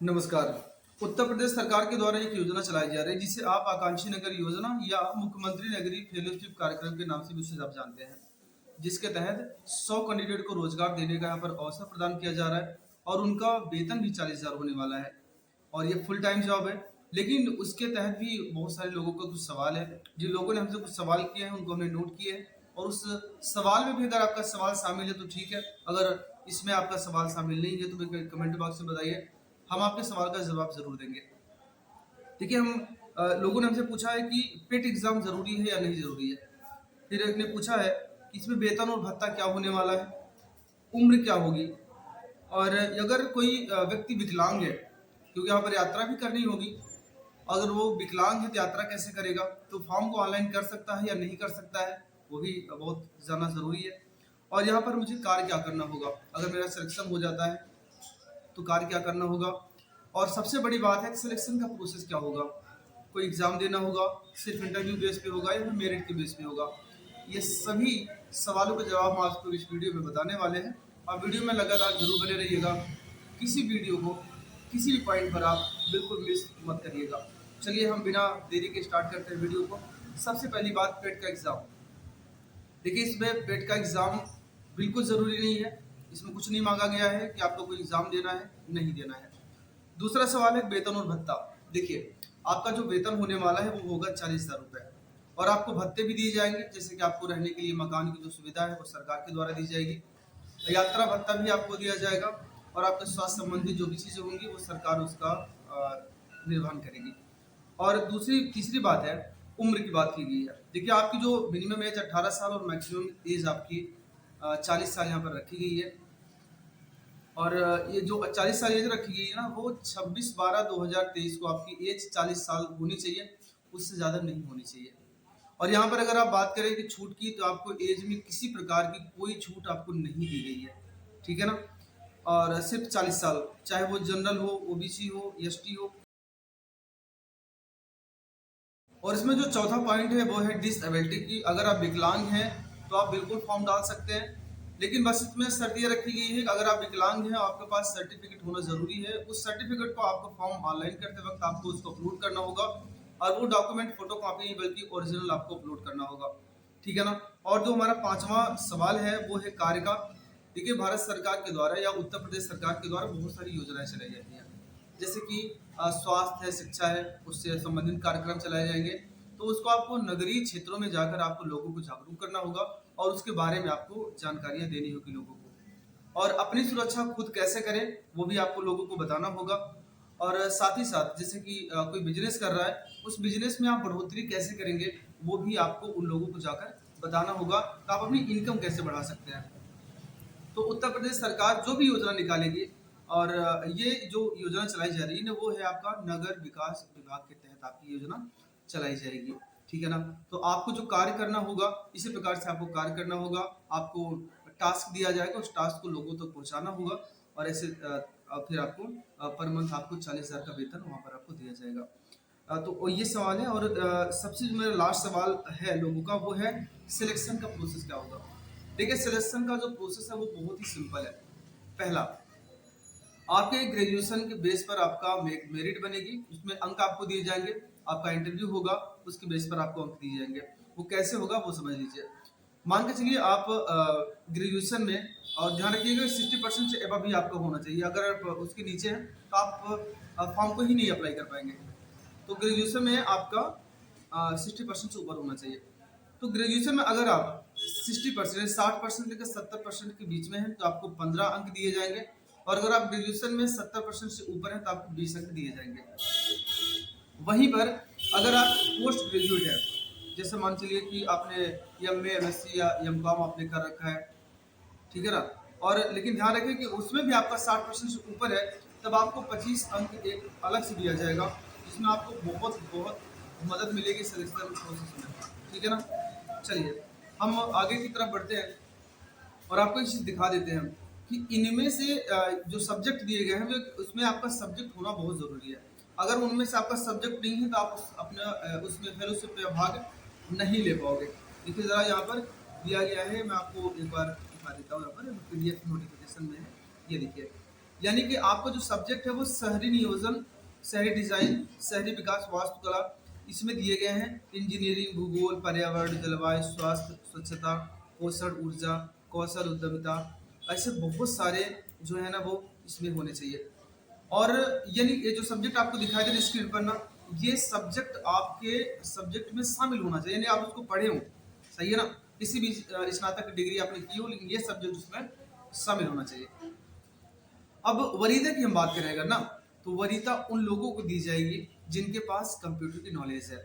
नमस्कार। उत्तर प्रदेश सरकार के द्वारा एक योजना चलाई जा रही है जिसे आप आकांक्षी नगर योजना या मुख्यमंत्री नगरीय फेलोशिप कार्यक्रम के नाम से भी उसे आप जानते हैं, जिसके तहत 100 कैंडिडेट को रोजगार देने का यहाँ पर अवसर प्रदान किया जा रहा है और उनका वेतन भी 40,000 होने वाला है और ये फुल टाइम जॉब है। लेकिन उसके तहत भी बहुत सारे लोगों का कुछ सवाल है। जिन लोगों ने हमसे कुछ सवाल किए हैं उनको हमने नोट किए हैं और उस सवाल में भी अगर आपका सवाल शामिल है तो ठीक है, अगर इसमें आपका सवाल शामिल नहीं है तो मेरे कमेंट बॉक्स में बताइए, हम आपके सवाल का जवाब ज़रूर देंगे। देखिए लोगों ने हमसे पूछा है कि पेट एग्ज़ाम ज़रूरी है या नहीं ज़रूरी है? फिर एक ने पूछा है कि इसमें वेतन और भत्ता क्या होने वाला है? उम्र क्या होगी? और अगर कोई व्यक्ति विकलांग है, क्योंकि यहाँ पर यात्रा भी करनी होगी, अगर वो विकलांग है तो यात्रा कैसे करेगा? तो फॉर्म को ऑनलाइन कर सकता है या नहीं कर सकता है? वो भी बहुत जानना ज़रूरी है। और यहाँ पर मुझे कार्य क्या करना होगा? अगर मेरा सिलेक्शन हो जाता है तो कार्य क्या करना होगा? और सबसे बड़ी बात है कि सिलेक्शन का प्रोसेस क्या होगा? कोई एग्ज़ाम देना होगा, सिर्फ इंटरव्यू बेस पे होगा या फिर मेरिट के बेस पे होगा? ये सभी सवालों के जवाब हम आपको इस वीडियो में बताने वाले हैं और वीडियो में लगातार जरूर बने रहिएगा। किसी वीडियो को किसी भी पॉइंट पर आप बिल्कुल मिस मत करिएगा। चलिए हम बिना देरी के स्टार्ट करते हैं वीडियो को। सबसे पहली बात, पेट का एग्ज़ाम। देखिए इसमें पेट का एग्ज़ाम बिल्कुल ज़रूरी नहीं है। इसमें कुछ नहीं मांगा गया है कि आपको कोई एग्ज़ाम देना है, नहीं देना है। दूसरा सवाल है वेतन और भत्ता। देखिए आपका जो वेतन होने वाला है वो होगा 40,000 रुपये और आपको भत्ते भी दिए जाएंगे, जैसे कि आपको रहने के लिए मकान की जो सुविधा है वो सरकार के द्वारा दी जाएगी। यात्रा भत्ता भी आपको दिया जाएगा और आपके स्वास्थ्य संबंधी जो भी चीज़ें होंगी वो सरकार उसका निर्वहन करेगी। और दूसरी तीसरी बात है, उम्र की बात की गई है। देखिए आपकी जो मिनिमम एज 18 साल और मैक्सिमम एज आपकी 40 साल यहाँ पर रखी गई है। और ये जो 40 साल एज रखी गई है ना, वो 26/12/2023 को आपकी एज 40 साल होनी चाहिए, उससे ज़्यादा नहीं होनी चाहिए। और यहाँ पर अगर आप बात करें कि छूट की, तो आपको एज में किसी प्रकार की कोई छूट आपको नहीं दी गई है, ठीक है ना। और सिर्फ 40 साल, चाहे वो जनरल हो, ओबीसी हो, एसटी हो। और इसमें जो चौथा पॉइंट है वो है डिसएबिलिटी की। अगर आप विकलांग हैं तो आप बिल्कुल फॉर्म डाल सकते हैं, लेकिन बस इसमें शर्त ये रखी गई है कि अगर आप विकलांग हैं आपके पास सर्टिफिकेट होना जरूरी है। उस सर्टिफिकेट को आपको फॉर्म ऑनलाइन करते वक्त आपको उसको अपलोड करना होगा और वो डॉक्यूमेंट फोटो कॉपी नहीं बल्कि ओरिजिनल आपको अपलोड करना होगा, ठीक है ना। और जो हमारा पांचवा सवाल है वो है कार्य का। देखिए भारत सरकार के द्वारा या उत्तर प्रदेश सरकार के द्वारा बहुत सारी योजनाएं चलाई जाती हैं, जैसे कि स्वास्थ्य है, शिक्षा है, उससे संबंधित कार्यक्रम चलाए जाएंगे। तो उसको आपको नगरीय क्षेत्रों में जाकर आपको लोगों को जागरूक करना होगा और उसके बारे में आपको जानकारियां देनी होगी लोगों को। और अपनी सुरक्षा खुद कैसे करें वो भी आपको लोगों को बताना होगा। और साथ ही साथ जैसे कि कोई बिजनेस कर रहा है, उस बिजनेस में आप बढ़ोतरी कैसे करेंगे वो भी आपको उन लोगों को जाकर बताना होगा। तो आप अपनी इनकम कैसे बढ़ा सकते हैं। तो उत्तर प्रदेश सरकार जो भी योजना निकालेगी, और ये जो योजना चलाई जा रही है ना, वो है आपका नगर विकास विभाग के तहत आपकी योजना चलाई जाएगी, ठीक है ना। तो आपको जो कार्य करना होगा, इसी प्रकार से आपको कार्य करना होगा। आपको टास्क दिया जाएगा, उस टास्क को लोगों तक पहुंचाना होगा और ऐसे फिर आपको पर मंथ आपको 40,000 का वेतन वहां पर आपको दिया जाएगा। तो ये सवाल है। और सबसे जो मेरा लास्ट सवाल है लोगों का वो है सिलेक्शन का प्रोसेस क्या होगा। देखिए सिलेक्शन का जो प्रोसेस है वो बहुत ही सिंपल है। पहला, आपके ग्रेजुएशन के बेस पर आपका मेरिट बनेगी, उसमें अंक आपको दिए जाएंगे। आपका इंटरव्यू होगा, उसके बेस पर आपको अंक दिए जाएंगे। वो कैसे होगा वो समझ लीजिए। मान के चलिए आप ग्रेजुएशन में, और ध्यान रखिएगा 60% से एबव भी आपका होना चाहिए। अगर आप उसके नीचे हैं तो आप फॉर्म को ही नहीं अप्लाई कर पाएंगे। तो ग्रेजुएशन में आपका 60% से ऊपर होना चाहिए। तो ग्रेजुएशन में अगर आप 60%, 60% लेकर 70% के बीच में है तो आपको 15 अंक दिए जाएंगे। और अगर आप ग्रेजुएशन में 70% से ऊपर हैं तो आपको 20 अंक दिए जाएंगे। वहीं पर अगर आप पोस्ट ग्रेजुएट है, जैसे मान चलिए कि आपने एमए, एमएससी या एमकॉम आपने कर रखा है, ठीक है ना। और लेकिन ध्यान रखें कि उसमें भी आपका 60% से ऊपर है, तब आपको 25 अंक एक अलग से दिया जाएगा, जिसमें आपको बहुत बहुत मदद मिलेगी सिलेक्शन प्रोसेस में, ठीक है ना। चलिए हम आगे की तरफ बढ़ते हैं और आपको एक चीज़ दिखा देते हैं कि इनमें से जो सब्जेक्ट दिए गए हैं वो, उसमें आपका सब्जेक्ट होना बहुत ज़रूरी है। अगर उनमें से आपका सब्जेक्ट नहीं है तो आप अपना उसमें फेलोशिप में भाग नहीं ले पाओगे। देखिए ज़रा यहाँ पर दिया गया है, मैं आपको एक बार दिखा देता हूँ। यहाँ पर PDF नोटिफिकेशन में है, ये देखिए यानी कि आपका जो सब्जेक्ट है वो शहरी नियोजन, शहरी डिजाइन, शहरी विकास, वास्तुकला इसमें दिए गए हैं। इंजीनियरिंग, भूगोल, पर्यावरण, जलवायु, स्वास्थ्य, स्वच्छता, पोषण, ऊर्जा, कौशल, उद्यमिता, ऐसे बहुत सारे जो है ना वो इसमें होने चाहिए। और यानी ये जो सब्जेक्ट आपको दिखाई दे रहा है स्क्रीन पर ना, ये सब्जेक्ट आपके सब्जेक्ट में शामिल होना चाहिए, यानी आप उसको पढ़े हो, सही है ना। किसी भी स्नातक की डिग्री आपने की हो, लेकिन ये सब्जेक्ट उसमें शामिल होना चाहिए। अब वरीयता की हम बात करें अगर ना, तो वरीयता उन लोगों को दी जाएगी जिनके पास कंप्यूटर की नॉलेज है,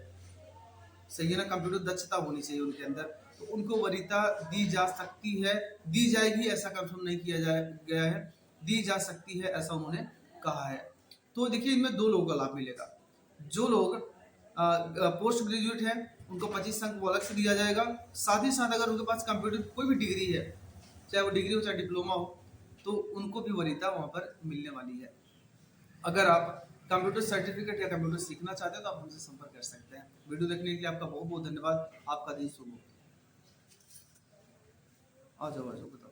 सही है ना। कंप्यूटर दक्षता होनी चाहिए उनके अंदर, तो उनको वरीयता दी जा सकती है, दी जाएगी ऐसा कंफर्म नहीं किया गया है, दी जा सकती है ऐसा उन्होंने कहा है। तो देखिए इनमें दो लोगों का लाभ मिलेगा। जो लोग पोस्ट ग्रेजुएट है उनको 25 अंक वो अलग से दिया जाएगा। साथ ही साथ अगर उनके पास कंप्यूटर की कोई भी डिग्री है, चाहे वो डिग्री हो चाहे डिप्लोमा हो, तो उनको भी वरीयता वहां पर मिलने वाली है। अगर आप कंप्यूटर सर्टिफिकेट या कंप्यूटर सीखना चाहते हैं तो आप हमसे संपर्क कर सकते हैं। वीडियो देखने के लिए आपका बहुत बहुत धन्यवाद। आपका दिन शुभ हो। आ जाओ बताओ।